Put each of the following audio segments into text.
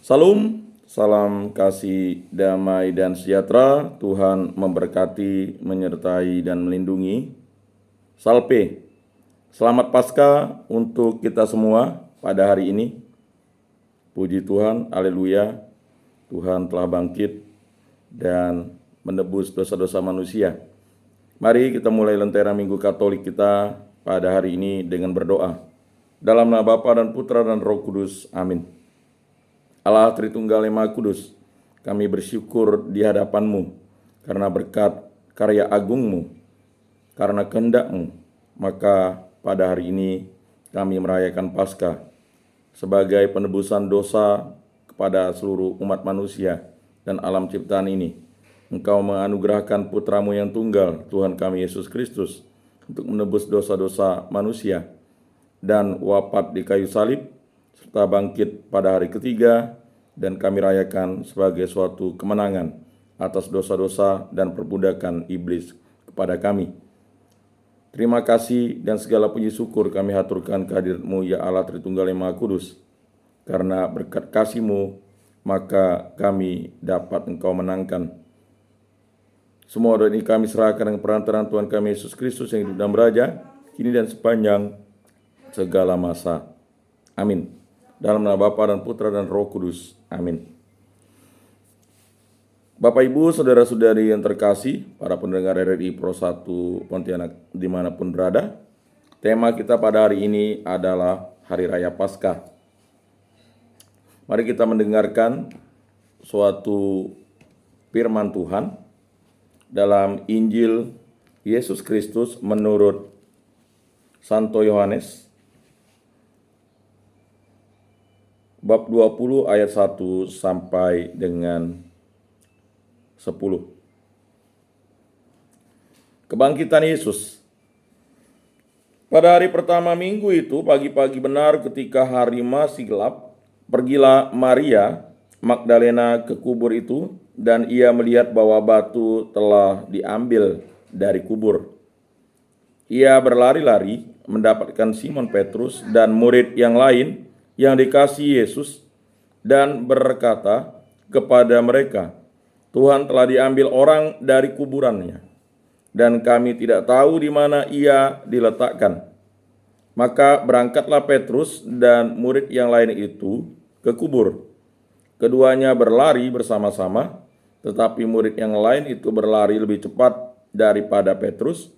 Salam, salam kasih, damai, dan sejahtera. Tuhan memberkati, menyertai, dan melindungi. Salpe, selamat Paskah untuk kita semua pada hari ini. Puji Tuhan, haleluya, Tuhan telah bangkit dan menebus dosa-dosa manusia. Mari kita mulai lentera Minggu Katolik kita pada hari ini dengan berdoa. Dalam nama Bapa dan Putra dan Roh Kudus, amin. Allah Tritunggal yang Maha Kudus, kami bersyukur di hadapan-Mu karena berkat karya agung-Mu, karena kehendak-Mu, maka pada hari ini kami merayakan Paskah sebagai penebusan dosa kepada seluruh umat manusia dan alam ciptaan ini. Engkau menganugerahkan Putra-Mu yang tunggal, Tuhan kami Yesus Kristus, untuk menebus dosa-dosa manusia dan wafat di kayu salib, serta bangkit pada hari ketiga, dan kami rayakan sebagai suatu kemenangan atas dosa-dosa dan perbudakan iblis kepada kami. Terima kasih dan segala puji syukur kami haturkan kehadirat-Mu, ya Allah Tritunggal yang Maha Kudus. Karena berkat kasih-Mu, maka kami dapat Engkau menangkan. Semua doa ini kami serahkan dengan perantaraan Tuhan kami Yesus Kristus yang hidup dan beraja, kini dan sepanjang segala masa. Amin. Dalam nama Bapa dan Putra dan Roh Kudus. Amin. Bapak, Ibu, saudara-saudari yang terkasih, para pendengar RRI Pro 1 Pontianak dimanapun berada, tema kita pada hari ini adalah Hari Raya Paskah. Mari kita mendengarkan suatu firman Tuhan dalam Injil Yesus Kristus menurut Santo Yohanes, bab 20 ayat 1 sampai dengan 10. Kebangkitan Yesus. Pada hari pertama minggu itu, pagi-pagi benar ketika hari masih gelap, pergilah Maria Magdalena ke kubur itu, dan ia melihat bahwa batu telah diambil dari kubur. Ia berlari-lari mendapatkan Simon Petrus dan murid yang lain yang dikasihi Yesus, dan berkata kepada mereka, "Tuhan telah diambil orang dari kuburannya, dan kami tidak tahu di mana ia diletakkan." Maka berangkatlah Petrus dan murid yang lain itu ke kubur. Keduanya berlari bersama-sama, tetapi murid yang lain itu berlari lebih cepat daripada Petrus,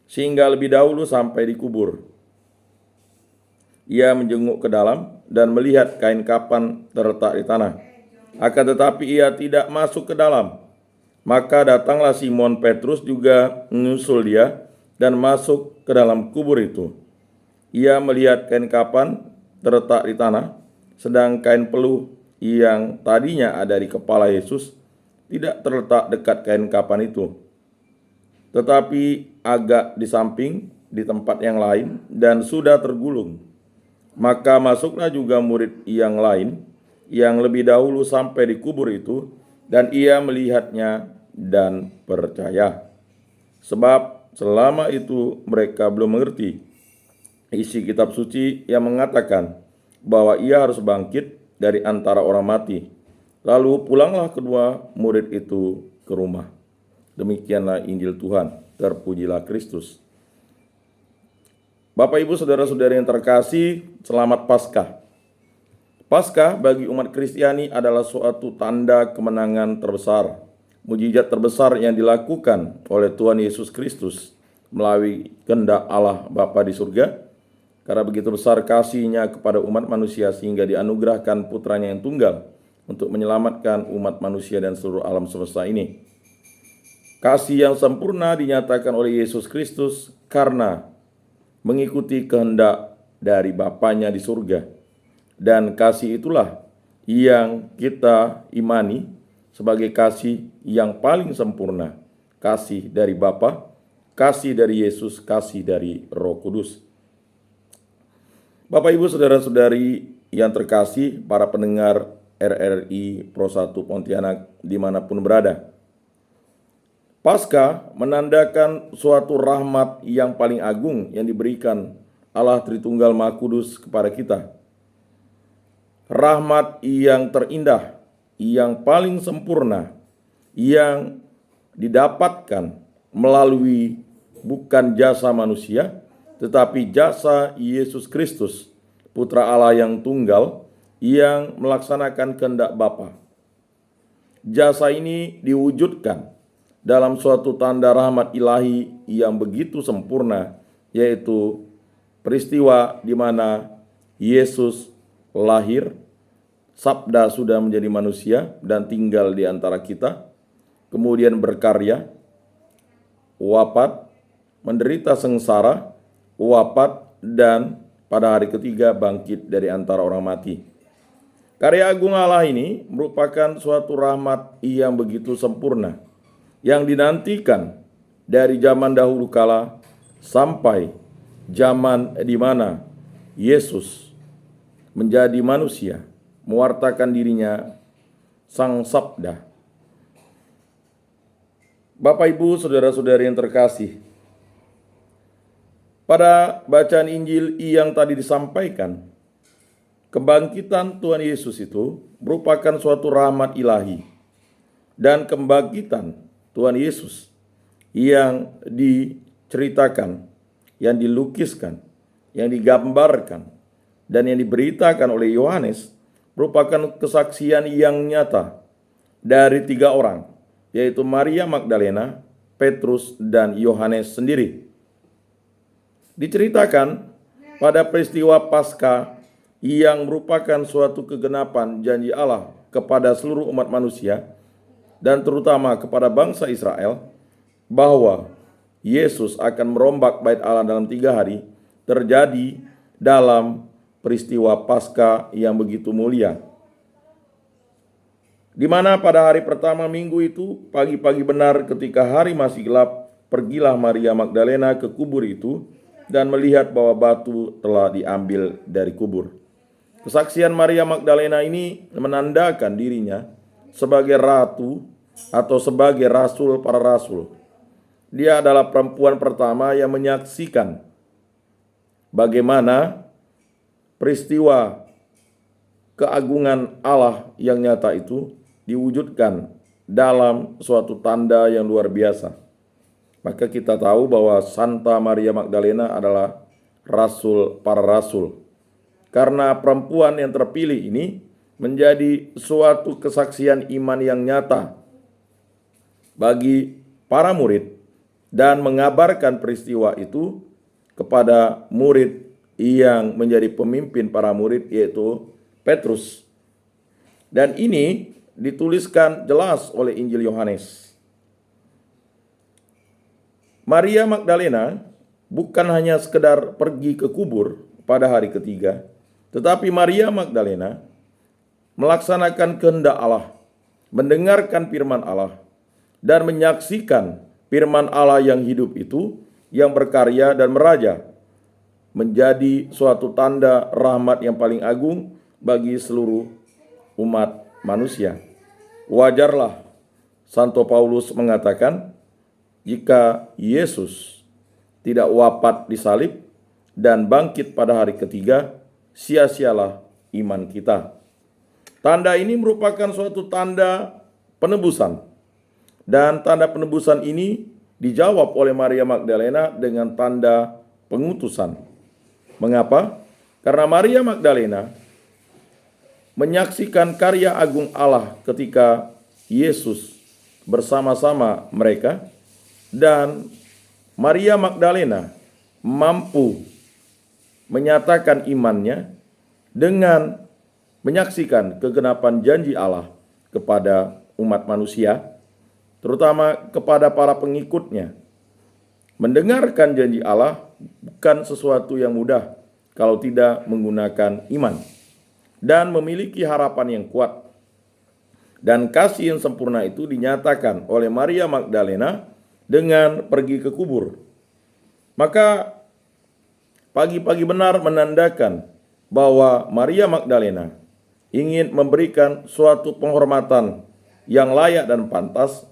sehingga lebih dahulu sampai di kubur. Ia menjenguk ke dalam dan melihat kain kapan terletak di tanah. Akan tetapi ia tidak masuk ke dalam. Maka datanglah Simon Petrus juga menyusul dia dan masuk ke dalam kubur itu. Ia melihat kain kapan terletak di tanah, sedang kain peluh yang tadinya ada di kepala Yesus tidak terletak dekat kain kapan itu, tetapi agak di samping di tempat yang lain dan sudah tergulung. Maka masuklah juga murid yang lain yang lebih dahulu sampai di kubur itu, dan ia melihatnya dan percaya. Sebab selama itu mereka belum mengerti isi kitab suci yang mengatakan bahwa ia harus bangkit dari antara orang mati. Lalu pulanglah kedua murid itu ke rumah. Demikianlah Injil Tuhan. Terpujilah Kristus. Bapak, Ibu, saudara-saudari yang terkasih, selamat Paskah. Paskah bagi umat Kristiani adalah suatu tanda kemenangan terbesar, mujizat terbesar yang dilakukan oleh Tuhan Yesus Kristus melalui kehendak Allah Bapa di surga. Karena begitu besar kasih-Nya kepada umat manusia sehingga dianugerahkan Putranya yang tunggal untuk menyelamatkan umat manusia dan seluruh alam semesta ini. Kasih yang sempurna dinyatakan oleh Yesus Kristus karena mengikuti kehendak dari Bapanya di surga. Dan kasih itulah yang kita imani sebagai kasih yang paling sempurna. Kasih dari Bapa, kasih dari Yesus, kasih dari Roh Kudus. Bapak, Ibu, saudara-saudari yang terkasih, para pendengar RRI Pro 1 Pontianak dimanapun berada. Paskah menandakan suatu rahmat yang paling agung yang diberikan Allah Tritunggal Maha Kudus kepada kita. rahmat yang terindah, yang paling sempurna, yang didapatkan melalui bukan jasa manusia, tetapi jasa Yesus Kristus, Putra Allah yang tunggal, yang melaksanakan kehendak Bapa. Jasa ini diwujudkan dalam suatu tanda rahmat ilahi yang begitu sempurna, yaitu peristiwa di mana Yesus lahir, Sabda sudah menjadi manusia dan tinggal di antara kita, kemudian berkarya, wafat, menderita sengsara, wafat, dan pada hari ketiga bangkit dari antara orang mati. Karya agung Allah ini merupakan suatu rahmat yang begitu sempurna, yang dinantikan dari zaman dahulu kala sampai zaman di mana Yesus menjadi manusia, mewartakan dirinya Sang Sabda. Bapak, Ibu, saudara-saudari yang terkasih, pada bacaan Injil yang tadi disampaikan, kebangkitan Tuhan Yesus itu merupakan suatu rahmat ilahi, dan kebangkitan Tuhan Yesus yang diceritakan, yang dilukiskan, yang digambarkan, dan yang diberitakan oleh Yohanes merupakan kesaksian yang nyata dari 3 orang, yaitu Maria Magdalena, Petrus, dan Yohanes sendiri. Diceritakan pada peristiwa Paskah yang merupakan suatu kegenapan janji Allah kepada seluruh umat manusia dan terutama kepada bangsa Israel, bahwa Yesus akan merombak bait Allah dalam 3 hari, terjadi dalam peristiwa Paskah yang begitu mulia, di mana pada hari pertama minggu itu, pagi-pagi benar ketika hari masih gelap, pergilah Maria Magdalena ke kubur itu dan melihat bahwa batu telah diambil dari kubur. Kesaksian Maria Magdalena ini menandakan dirinya sebagai ratu atau sebagai rasul para rasul. Dia adalah perempuan pertama yang menyaksikan bagaimana peristiwa keagungan Allah yang nyata itu diwujudkan dalam suatu tanda yang luar biasa. Maka kita tahu bahwa Santa Maria Magdalena adalah rasul para rasul. Karena perempuan yang terpilih ini menjadi suatu kesaksian iman yang nyata bagi para murid dan mengabarkan peristiwa itu kepada murid yang menjadi pemimpin para murid, yaitu Petrus. Dan ini dituliskan jelas oleh Injil Yohanes. Maria Magdalena bukan hanya sekedar pergi ke kubur pada hari ketiga, tetapi Maria Magdalena melaksanakan kehendak Allah, mendengarkan firman Allah, dan menyaksikan firman Allah yang hidup itu, yang berkarya dan meraja, menjadi suatu tanda rahmat yang paling agung bagi seluruh umat manusia. Wajarlah Santo Paulus mengatakan, jika Yesus tidak wafat di salib dan bangkit pada hari ketiga, sia-sialah iman kita. Tanda ini merupakan suatu tanda penebusan, dan tanda penebusan ini dijawab oleh Maria Magdalena dengan tanda pengutusan. Mengapa? Karena Maria Magdalena menyaksikan karya agung Allah ketika Yesus bersama-sama mereka, dan Maria Magdalena mampu menyatakan imannya dengan menyaksikan kegenapan janji Allah kepada umat manusia, terutama kepada para pengikutnya. Mendengarkan janji Allah bukan sesuatu yang mudah kalau tidak menggunakan iman dan memiliki harapan yang kuat. Dan kasih yang sempurna itu dinyatakan oleh Maria Magdalena dengan pergi ke kubur. Maka pagi-pagi benar menandakan bahwa Maria Magdalena ingin memberikan suatu penghormatan yang layak dan pantas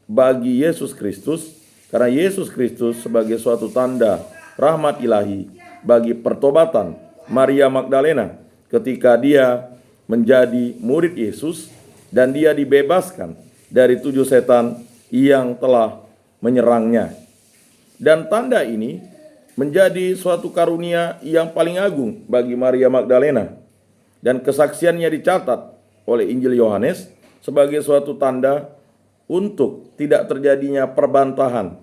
bagi Yesus Kristus, karena Yesus Kristus sebagai suatu tanda rahmat ilahi bagi pertobatan Maria Magdalena ketika dia menjadi murid Yesus dan dia dibebaskan dari 7 setan yang telah menyerangnya. Dan tanda ini menjadi suatu karunia yang paling agung bagi Maria Magdalena, dan kesaksiannya dicatat oleh Injil Yohanes sebagai suatu tanda untuk tidak terjadinya perbantahan,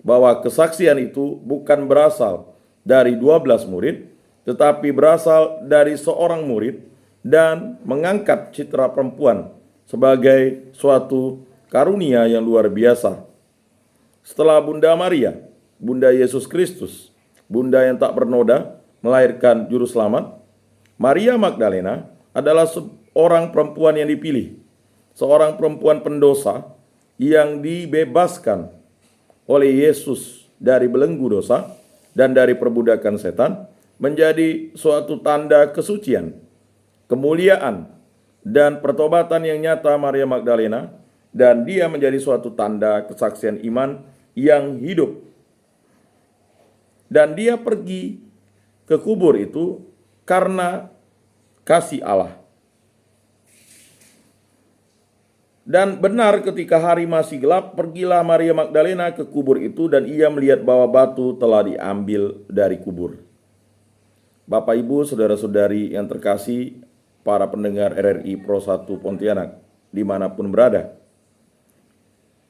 bahwa kesaksian itu bukan berasal dari 12 murid, tetapi berasal dari seorang murid dan mengangkat citra perempuan sebagai suatu karunia yang luar biasa. Setelah Bunda Maria, Bunda Yesus Kristus, Bunda yang tak bernoda, melahirkan Juru Selamat, Maria Magdalena adalah seorang perempuan yang dipilih, seorang perempuan pendosa yang dibebaskan oleh Yesus dari belenggu dosa dan dari perbudakan setan, menjadi suatu tanda kesucian, kemuliaan, dan pertobatan yang nyata Maria Magdalena, dan dia menjadi suatu tanda kesaksian iman yang hidup. Dan dia pergi ke kubur itu karena kasih Allah. Dan benar ketika hari masih gelap, pergilah Maria Magdalena ke kubur itu dan ia melihat bahwa batu telah diambil dari kubur. Bapak, Ibu, saudara-saudari yang terkasih, para pendengar RRI Pro 1 Pontianak, dimanapun berada.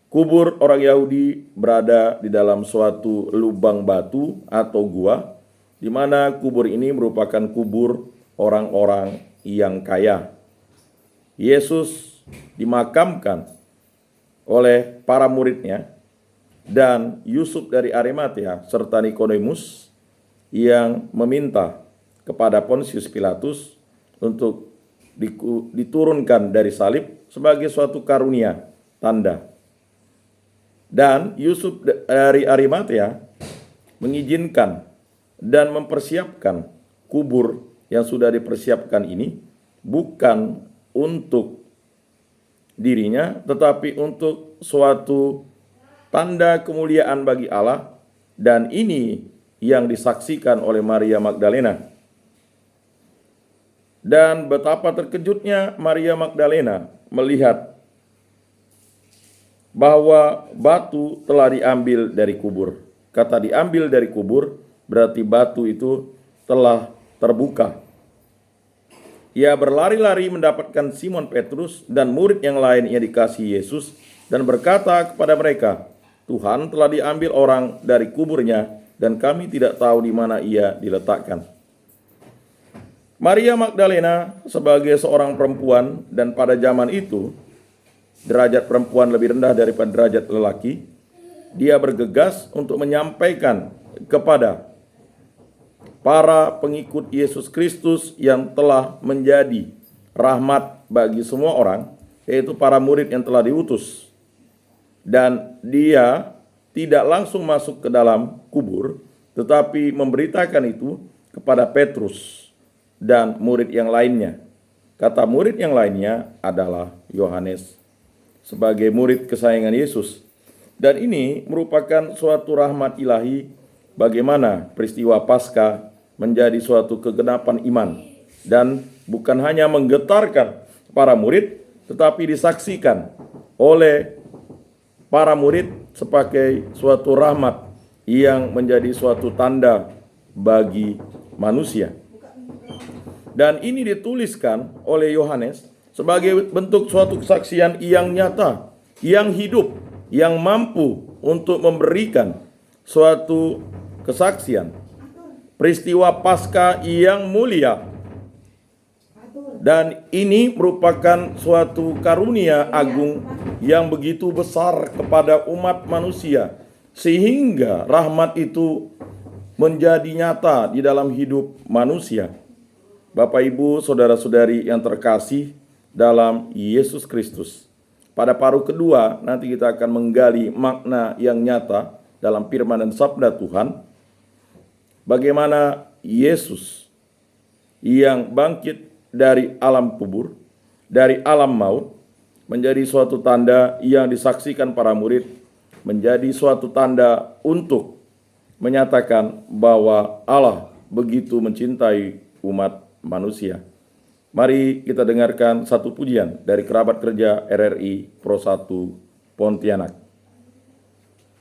Kubur orang Yahudi berada di dalam suatu lubang batu atau gua, di mana kubur ini merupakan kubur orang-orang yang kaya. Yesus dimakamkan oleh para muridnya dan Yusuf dari Arimatea serta Nikodemus yang meminta kepada Pontius Pilatus untuk diturunkan dari salib sebagai suatu karunia, tanda. Dan Yusuf dari Arimatea mengizinkan dan mempersiapkan kubur yang sudah dipersiapkan ini bukan untuk dirinya, tetapi untuk suatu tanda kemuliaan bagi Allah, dan ini yang disaksikan oleh Maria Magdalena. Dan betapa terkejutnya Maria Magdalena melihat bahwa batu telah diambil dari kubur. Kata diambil dari kubur berarti batu itu telah terbuka. Ia berlari-lari mendapatkan Simon Petrus dan murid yang lain yang dikasihi Yesus dan berkata kepada mereka, "Tuhan telah diambil orang dari kuburnya dan kami tidak tahu di mana ia diletakkan." Maria Magdalena sebagai seorang perempuan, dan pada zaman itu derajat perempuan lebih rendah daripada derajat lelaki, dia bergegas untuk menyampaikan kepada para pengikut Yesus Kristus yang telah menjadi rahmat bagi semua orang, yaitu para murid yang telah diutus. Dan dia tidak langsung masuk ke dalam kubur, tetapi memberitakan itu kepada Petrus dan murid yang lainnya. Kata murid yang lainnya adalah Yohanes sebagai murid kesayangan Yesus. Dan ini merupakan suatu rahmat ilahi bagaimana peristiwa Paskah menjadi suatu kegenapan iman, dan bukan hanya menggetarkan para murid, tetapi disaksikan oleh para murid sebagai suatu rahmat yang menjadi suatu tanda bagi manusia. Dan ini dituliskan oleh Yohanes sebagai bentuk suatu kesaksian yang nyata, yang hidup, yang mampu untuk memberikan suatu kesaksian peristiwa Paskah yang mulia. Dan ini merupakan suatu karunia agung yang begitu besar kepada umat manusia, sehingga rahmat itu menjadi nyata di dalam hidup manusia. Bapak, Ibu, saudara-saudari yang terkasih dalam Yesus Kristus, pada paruh kedua nanti kita akan menggali makna yang nyata dalam firman dan sabda Tuhan, bagaimana Yesus yang bangkit dari alam kubur, dari alam maut, menjadi suatu tanda yang disaksikan para murid, menjadi suatu tanda untuk menyatakan bahwa Allah begitu mencintai umat manusia. Mari kita dengarkan satu pujian dari kerabat kerja RRI Pro 1 Pontianak.